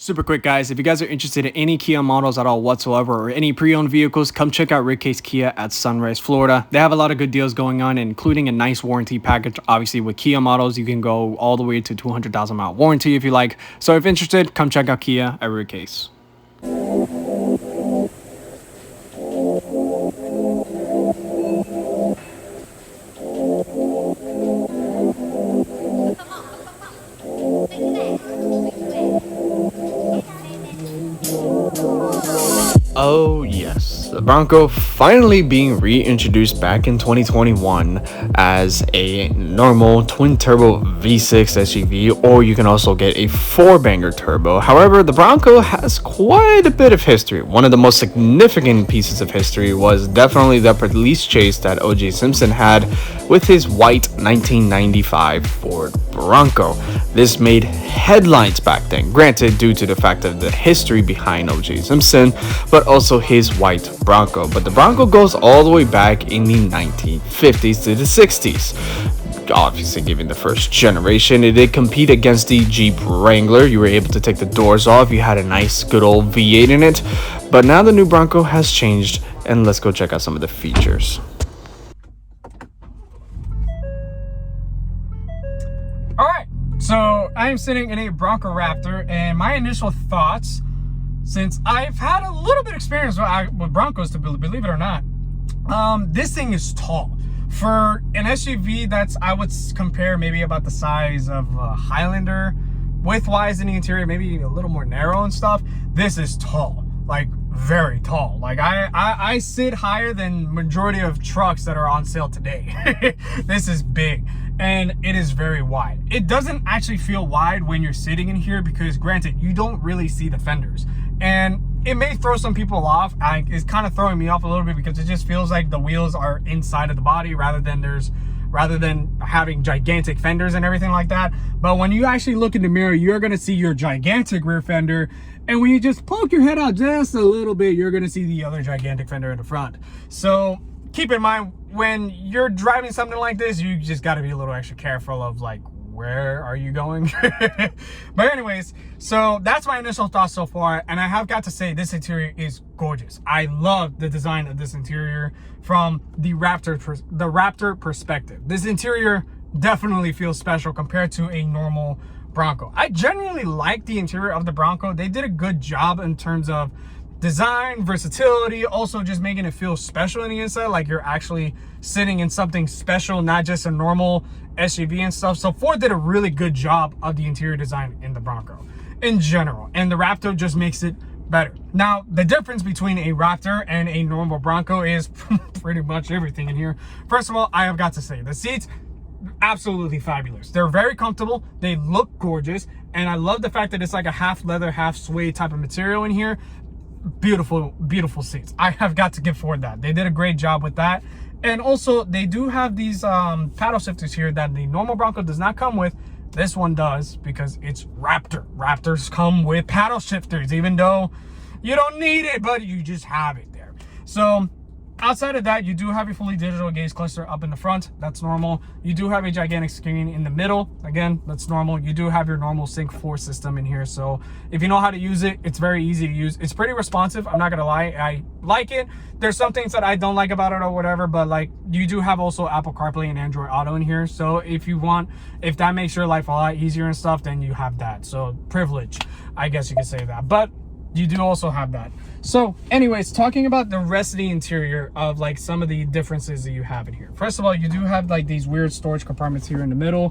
Super quick, guys. If you guys are interested in any Kia models at all whatsoever or any pre-owned vehicles, come check out Rick Case Kia at Sunrise, Florida. They have a lot of good deals going on, including a nice warranty package. Obviously, with Kia models, you can go all the way to 200,000 mile warranty if you like. So if interested, come check out Kia at Rick Case. Oh yes, the Bronco finally being reintroduced back in 2021 as a normal twin-turbo V6 SUV, or you can also get a 4-banger turbo. However, the Bronco has quite a bit of history. One of the most significant pieces of history was definitely the police chase that O.J. Simpson had with his white 1995 Ford Bronco. This made headlines back then, granted due to the fact of the history behind O.J. Simpson, but also his white Bronco. But the Bronco goes all the way back in the 1950s to the 60s. Obviously, given the first generation, it did compete against the Jeep Wrangler. You were able to take the doors off. You had a nice good old V8 in it. But now the new Bronco has changed, and let's go check out some of the features. Alright, so I am sitting in a Bronco Raptor, and my initial thoughts, since I've had a little bit of experience with Broncos, to believe it or not, this thing is tall. For an SUV that's, I would compare maybe about the size of a Highlander, width-wise in the interior, maybe a little more narrow and stuff, this is tall, like very tall. Like I sit higher than majority of trucks that are on sale today. This is big. And it is very wide. It doesn't actually feel wide when you're sitting in here because, granted, you don't really see the fenders. And it may throw some people off. It's kind of throwing me off a little bit because it just feels like the wheels are inside of the body rather than having gigantic fenders and everything like that. But when you actually look in the mirror, you're going to see your gigantic rear fender. And when you just poke your head out just a little bit, you're going to see the other gigantic fender in the front. So keep in mind, when you're driving something like this, you just got to be a little extra careful of like, where are you going? But anyways, so that's my initial thoughts so far. And I have got to say, this interior is gorgeous. I love the design of this interior from the Raptor perspective. This interior definitely feels special compared to a normal Bronco. I genuinely like the interior of the Bronco. They did a good job in terms of design, versatility, also just making it feel special on the inside, like you're actually sitting in something special, not just a normal SUV and stuff. So Ford did a really good job of the interior design in the Bronco in general, and the Raptor just makes it better. Now, the difference between a Raptor and a normal Bronco is pretty much everything in here. First of all, I have got to say, the seats, absolutely fabulous. They're very comfortable, they look gorgeous, and I love the fact that it's like a half leather, half suede type of material in here. Beautiful seats. I have got to give Ford that. They did a great job with that. And also, they do have these paddle shifters here that the normal Bronco does not come with. This one does, because it's Raptor. Raptors come with paddle shifters, even though you don't need it, but you just have it there. So outside of that, you do have a fully digital gaze cluster up in the front. That's normal. You do have a gigantic screen in the middle. Again, that's normal. You do have your normal Sync 4 system in here. So if you know how to use it, it's very easy to use. It's pretty responsive. I'm not going to lie. I like it. There's some things that I don't like about it or whatever, but like you do have also Apple CarPlay and Android Auto in here. So if that makes your life a lot easier and stuff, then you have that. So privilege, I guess you could say that. But you do also have that. So anyways, talking about the rest of the interior of like some of the differences that you have in here. First of all, you do have like these weird storage compartments here in the middle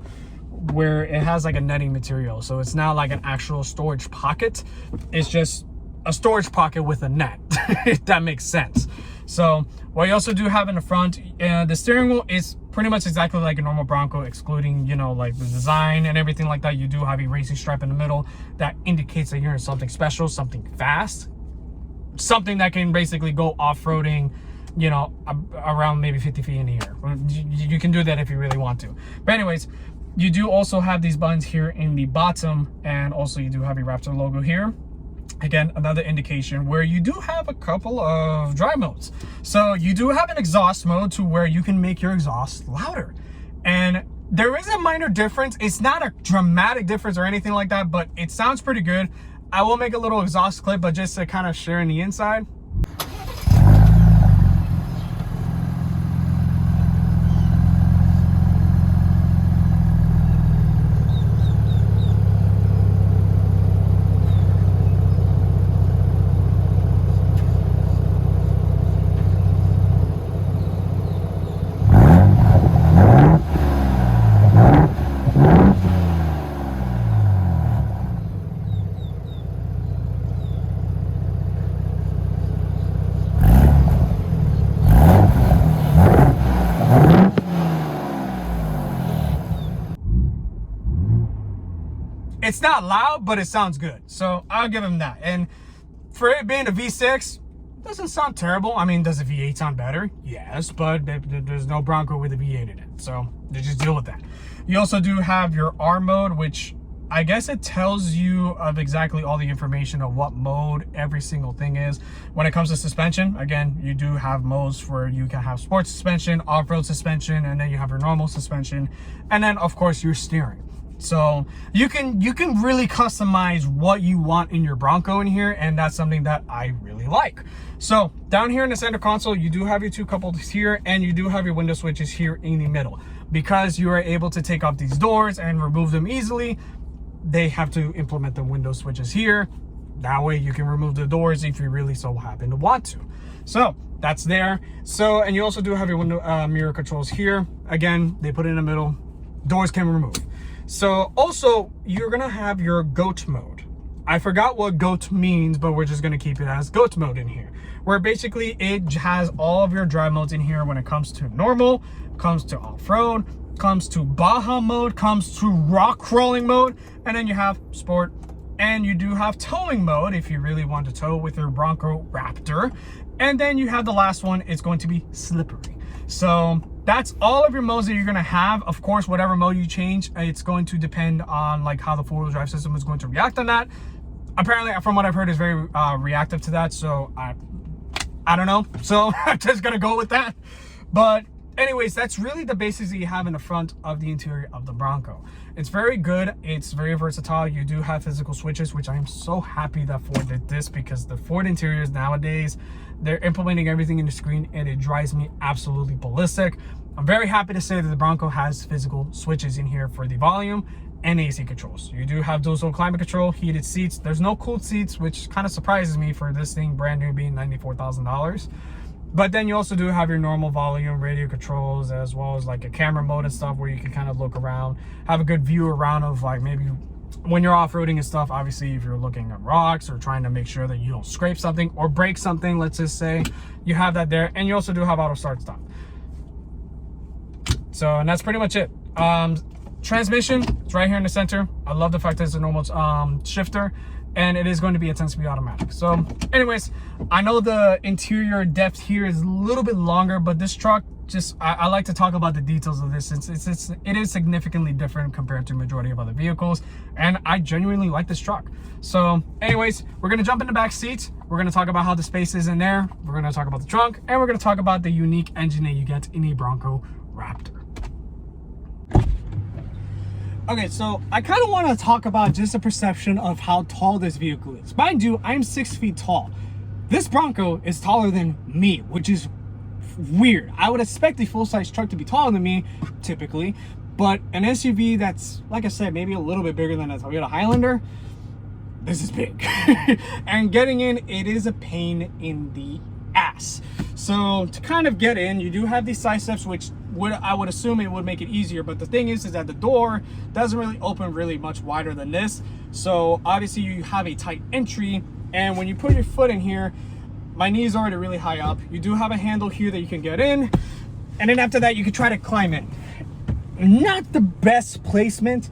where it has like a netting material. So it's not like an actual storage pocket. It's just a storage pocket with a net, if that makes sense. So what you also do have in the front, the steering wheel is pretty much exactly like a normal Bronco, excluding, you know, like the design and everything like that. You do have a racing stripe in the middle that indicates that you're in something special, something fast, something that can basically go off-roading, you know, around maybe 50 feet in the air. You can do that if you really want to. But anyways, you do also have these buttons here in the bottom, and also you do have a Raptor logo here. Again, another indication where you do have a couple of drive modes. So you do have an exhaust mode to where you can make your exhaust louder. And there is a minor difference. It's not a dramatic difference or anything like that, but it sounds pretty good. I will make a little exhaust clip, but just to kind of share in the inside. It's not loud, but it sounds good. So I'll give him that. And for it being a V6, doesn't sound terrible. I mean, does the V8 sound better? Yes, but there's no Bronco with a V8 in it. So you just deal with that. You also do have your R mode, which I guess it tells you of exactly all the information of what mode every single thing is. When it comes to suspension, again, you do have modes where you can have sports suspension, off-road suspension, and then you have your normal suspension. And then, of course, your steering. So you can really customize what you want in your Bronco in here, and that's something that I really like. So down here in the center console, you do have your two cup holders here, and you do have your window switches here in the middle. Because you are able to take off these doors and remove them easily, they have to implement the window switches here. That way you can remove the doors if you really so happen to want to. So that's there. So, and you also do have your window mirror controls here. Again, they put it in the middle. Doors can remove. So also, you're gonna have your GOAT mode. I forgot what GOAT means, but we're just gonna keep it as GOAT mode in here, where basically it has all of your drive modes in here when it comes to normal, comes to off-road, comes to Baja mode, comes to rock crawling mode, and then you have sport, and you do have towing mode if you really want to tow with your Bronco Raptor. And then you have the last one, it's going to be slippery. So that's all of your modes that you're going to have. Of course, whatever mode you change, it's going to depend on like how the four-wheel drive system is going to react on that. Apparently, from what I've heard, is very reactive to that. So I don't know. So I'm just going to go with that. But anyways, that's really the basics that you have in the front of the interior of the Bronco. It's very good. It's very versatile. You do have physical switches, which I am so happy that Ford did this, because the Ford interiors nowadays, they're implementing everything in the screen, and it drives me absolutely ballistic. I'm very happy to say that the Bronco has physical switches in here for the volume and AC controls. You do have dual zone climate control, heated seats. There's no cooled seats, which kind of surprises me for this thing brand new being $94,000. But then you also do have your normal volume, radio controls, as well as like a camera mode and stuff where you can kind of look around, have a good view around of like maybe when you're off-roading and stuff. Obviously, if you're looking at rocks or trying to make sure that you don't scrape something or break something, let's just say, you have that there. And you also do have auto start stop. So, and that's pretty much it. Transmission, it's right here in the center. I love the fact that it's a normal shifter, and it is going to be a 10-speed automatic. So anyways, I know the interior depth here is a little bit longer, but this truck, just I like to talk about the details of this. It is significantly different compared to majority of other vehicles, and I genuinely like this truck. So anyways, we're gonna jump in the back seat. We're gonna talk about how the space is in there. We're gonna talk about the trunk, and we're gonna talk about the unique engine that you get in a Bronco Raptor. Okay, so I kind of want to talk about just a perception of how tall this vehicle is. Mind you, I'm 6 feet tall. This Bronco is taller than me, which is weird. I would expect a full-size truck to be taller than me, typically. But an SUV that's, like I said, maybe a little bit bigger than a Toyota Highlander, this is big. And getting in, it is a pain in the ass. So to kind of get in, you do have these side steps, which I would assume it would make it easier, but the thing is that the door doesn't really open really much wider than this. So obviously you have a tight entry, and when you put your foot in here, my knee is already really high up. You do have a handle here that you can get in, and then after that you can try to climb in. Not the best placement,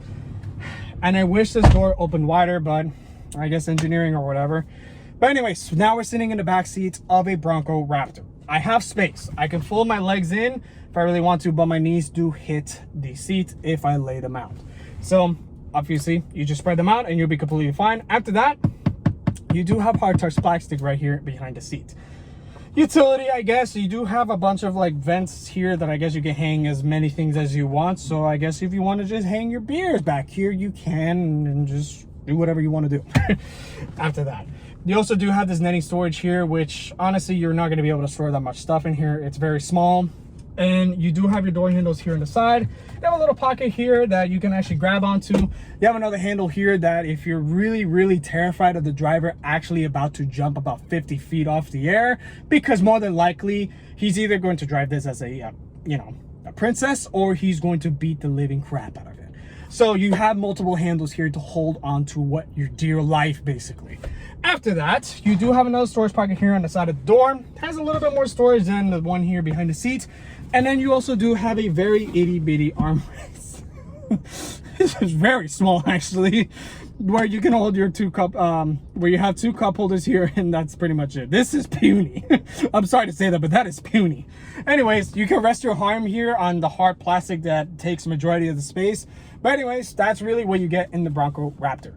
and I wish this door opened wider, but I guess engineering or whatever. But anyways, so now we're sitting in the back seats of a Bronco Raptor. I have space. I can fold my legs in if I really want to, but my knees do hit the seat if I lay them out. So obviously you just spread them out and you'll be completely fine. After that, you do have hard touch plastic right here behind the seat. Utility, I guess. You do have a bunch of like vents here that I guess you can hang as many things as you want. So I guess if you want to just hang your beers back here, you can, and just do whatever you want to do after that. You also do have this netting storage here, which honestly, you're not going to be able to store that much stuff in here. It's very small. And you do have your door handles here on the side. You have a little pocket here that you can actually grab onto. You have another handle here that if you're really, really terrified of the driver actually about to jump about 50 feet off the air, because more than likely, he's either going to drive this as a, you know, a princess, or he's going to beat the living crap out of it. So you have multiple handles here to hold on to what your dear life, basically. After that, you do have another storage pocket here on the side of the door. It has a little bit more storage than the one here behind the seat. And then you also do have a very itty bitty armrest. This is very small, actually, where you can hold your where you have 2 cup holders here, and that's pretty much it. This is puny. I'm sorry to say that, but that is puny. Anyways, you can rest your arm here on the hard plastic that takes majority of the space. But anyways, that's really what you get in the Bronco Raptor.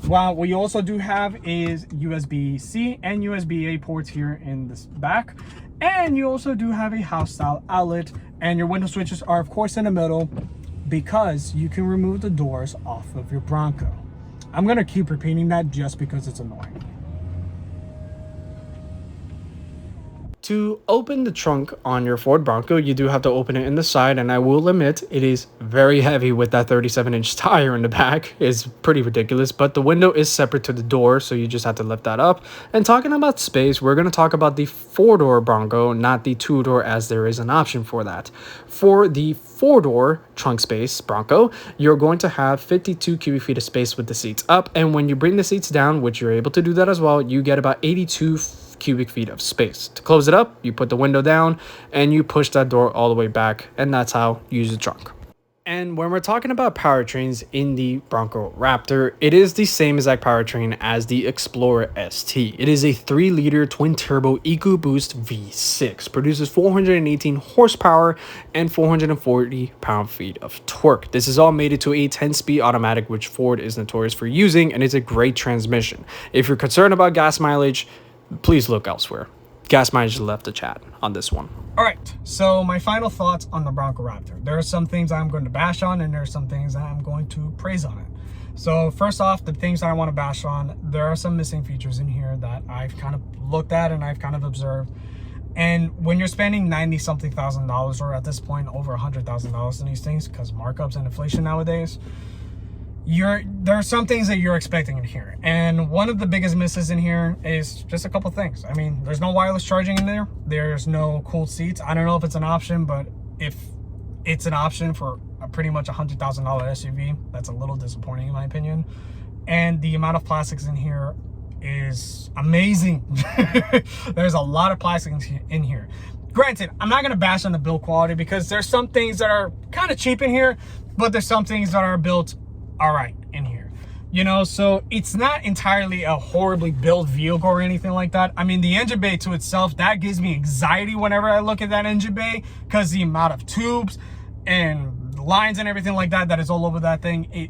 Well, what you also do have is USB-C and USB-A ports here in this back. And you also do have a house style outlet, and your window switches are of course in the middle because you can remove the doors off of your Bronco. I'm gonna keep repeating that just because it's annoying. To open the trunk on your Ford Bronco, you do have to open it in the side, and I will admit it is very heavy with that 37-inch tire in the back. It's pretty ridiculous, but the window is separate to the door, so you just have to lift that up. And talking about space, we're going to talk about the 4-door Bronco, not the 2-door, as there is an option for that. For the 4-door trunk space Bronco, you're going to have 52 cubic feet of space with the seats up, and when you bring the seats down, which you're able to do that as well, you get about 82 cubic feet of space. To close it up, you put the window down and you push that door all the way back, and that's how you use the trunk. And when we're talking about powertrains in the Bronco Raptor, it is the same exact powertrain as the Explorer ST. It is a 3-liter twin-turbo EcoBoost V6, produces 418 horsepower and 440 pound-feet of torque. This is all mated to a 10-speed automatic, which Ford is notorious for using, and it's a great transmission. If you're concerned about gas mileage, please look elsewhere. Gas mileage left the chat on this one. All right, so my final thoughts on the Bronco Raptor. There are some things I'm going to bash on, and there are some things that I'm going to praise on it. So first off, the things that I want to bash on, there are some missing features in here that I've kind of looked at and I've kind of observed. And when you're spending $90-something thousand, or at this point over $100,000 in these things, because markups and inflation nowadays, there are some things that you're expecting in here. And one of the biggest misses in here is just a couple things. I mean, there's no wireless charging in there. There's no cooled seats. I don't know if it's an option, but if it's an option for a pretty much $100,000 SUV, that's a little disappointing in my opinion. And the amount of plastics in here is amazing. There's a lot of plastics in here. Granted, I'm not going to bash on the build quality, because there's some things that are kind of cheap in here, but there's some things that are built all right in here, you know. So it's not entirely a horribly built vehicle or anything like that. I mean, the engine bay to itself, that gives me anxiety whenever I look at that engine bay, because the amount of tubes and lines and everything like that is all over that thing,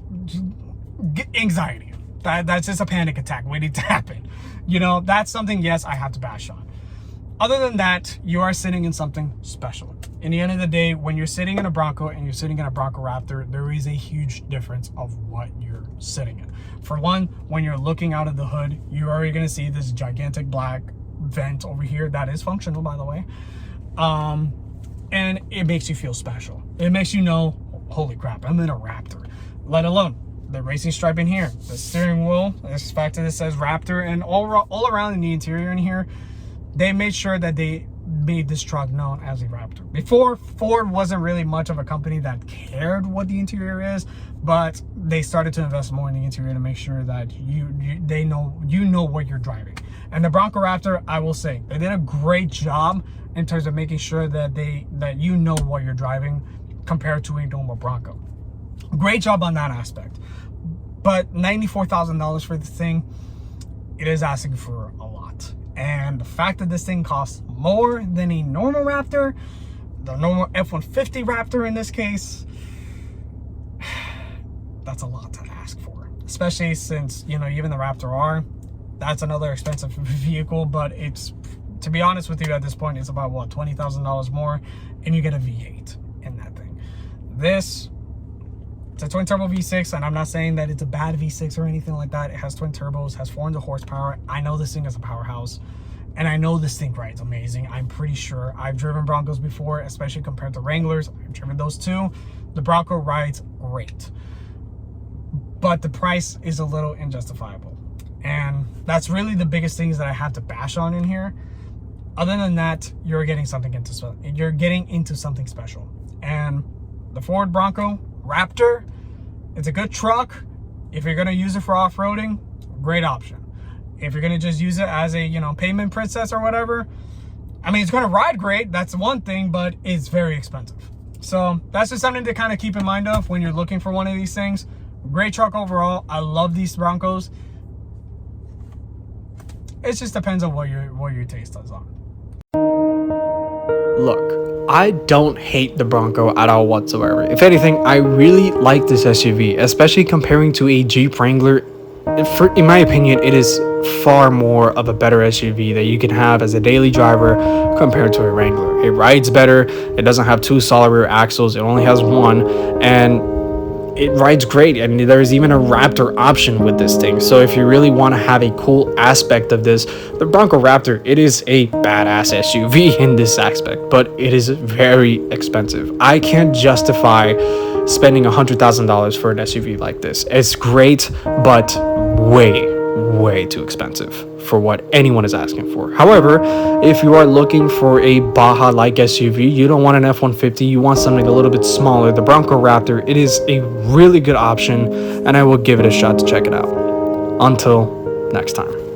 anxiety. That's just a panic attack waiting to happen. You know, that's something, yes, I have to bash on. Other than that, you are sitting in something special. In the end of the day, when you're sitting in a Bronco and you're sitting in a Bronco Raptor, there is a huge difference of what you're sitting in. For one, when you're looking out of the hood, you're already going to see this gigantic black vent over here that is functional, by the way. And it makes you feel special. It makes you know, holy crap, I'm in a Raptor. Let alone the racing stripe in here, the steering wheel, this fact that it says Raptor, and all around in the interior in here, they made sure that they made this truck known as a Raptor. Before, Ford wasn't really much of a company that cared what the interior is, but they started to invest more in the interior to make sure that you know what you're driving. And the Bronco Raptor, I will say, they did a great job in terms of making sure that you know what you're driving compared to a normal Bronco. Great job on that aspect. But $94,000 for this thing, it is asking for a lot. And the fact that this thing costs more than a normal Raptor, the normal F-150 Raptor in this case, that's a lot to ask for. Especially since, you know, even the Raptor R, that's another expensive vehicle, but it's, to be honest with you, at this point, it's about, what, $20,000 more, and you get a V8 in that thing. This, It's a twin turbo V6, and I'm not saying that it's a bad V6 or anything like that. It has twin turbos, has 400 horsepower. I know this thing is a powerhouse, and I know this thing rides amazing. I'm pretty sure. I've driven Broncos before, especially compared to Wranglers. I've driven those too. The Bronco rides great, but the price is a little unjustifiable. And that's really the biggest things that I have to bash on in here. Other than that, you're getting into something special. And the Ford Bronco Raptor, it's a good truck. If you're gonna use it for off-roading, great option. If you're gonna just use it as a, you know, pavement princess or whatever, I mean, it's gonna ride great, that's one thing, but it's very expensive. So that's just something to kind of keep in mind of when you're looking for one of these things. Great truck overall. I love these Broncos. It just depends on what your taste is on. Look, I don't hate the Bronco at all whatsoever. If anything, I really like this SUV, especially comparing to a Jeep Wrangler. In my opinion, it is far more of a better SUV that you can have as a daily driver compared to a Wrangler. It rides better. It doesn't have two solid rear axles. It only has one, and it rides great. And there's even a Raptor option with this thing. So if you really want to have a cool aspect of this, the Bronco Raptor, it is a badass SUV in this aspect, but it is very expensive. I can't justify spending $100,000 for an SUV like this. It's great, but way too expensive for what anyone is asking for. However, if you are looking for a Baja-like SUV, you don't want an F-150, you want something a little bit smaller, the Bronco Raptor, it is a really good option, and I will give it a shot to check it out. Until next time.